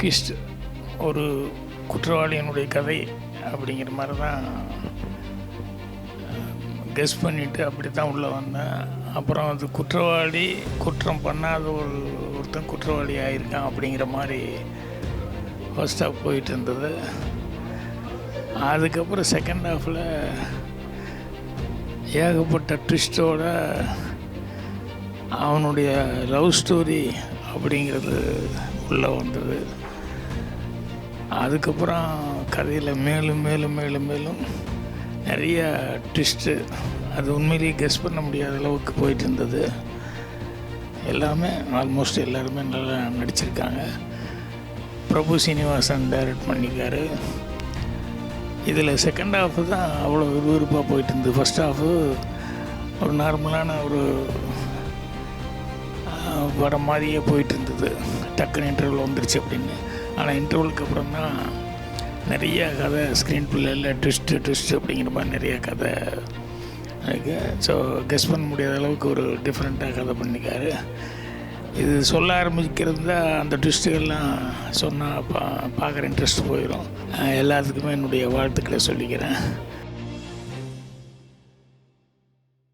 மாசோகிஸ்ட், ஒரு குற்றவாளியினுடைய கதை அப்படிங்கிற மாதிரி தான் கெஸ் பண்ணிவிட்டு அப்படி தான் உள்ளே வந்தேன். அப்புறம் அது குற்றவாளி, குற்றம் பண்ணாத ஒருத்தன் குற்றவாளி ஆகியிருக்கான் அப்படிங்கிற மாதிரி ஃபர்ஸ்ட் ஹாஃப் போயிட்டு இருந்தது. அதுக்கப்புறம் செகண்ட் ஹாஃபில் ஏகப்பட்ட ட்விஸ்டோட அவனுடைய லவ் ஸ்டோரி அப்படிங்கிறது உள்ளே வந்தது. அதுக்கப்புறம் கதையில் மேலும் மேலும் மேலும் மேலும் நிறைய ட்விஸ்ட்டு, அது உண்மையிலேயே கெஸ் பண்ண முடியாத அளவுக்கு போயிட்டு இருந்தது. எல்லாமே ஆல்மோஸ்ட் எல்லாருமே நல்லா நடிச்சிருக்காங்க. பிரபு சீனிவாசன் டைரக்ட் பண்ணியிருக்காரு. இதில் செகண்ட் ஹாஃபு தான் அவ்வளோ விறுவிறுப்பாக போயிட்டு இருந்தது. ஃபஸ்ட் ஹாஃபு ஒரு நார்மலான ஒரு படம் மாதிரியே போயிட்டு இருந்தது. டக்குன்னு இன்டர்வல் வந்துருச்சு அப்படின்னு. ஆனால் இன்டர்வலுக்கு அப்புறம் தான் நிறைய கதை ஸ்க்ரீன் பிள்ளையில் ட்விஸ்ட்டு அப்படிங்கிற மாதிரி நிறைய கதை இருக்குது. ஸோ கெஸ் பண்ண முடியாத அளவுக்கு ஒரு டிஃப்ரெண்ட்டாக கதை பண்ணிக்காரு. இது சொல்ல ஆரம்பிக்கிறது தான் அந்த ட்விஸ்ட்டுகள்லாம் சொன்னால் பார்க்குற இன்ட்ரெஸ்ட் போயிடும். எல்லாத்துக்குமே என்னுடைய வாழ்த்துக்களை சொல்லிக்கிறேன்.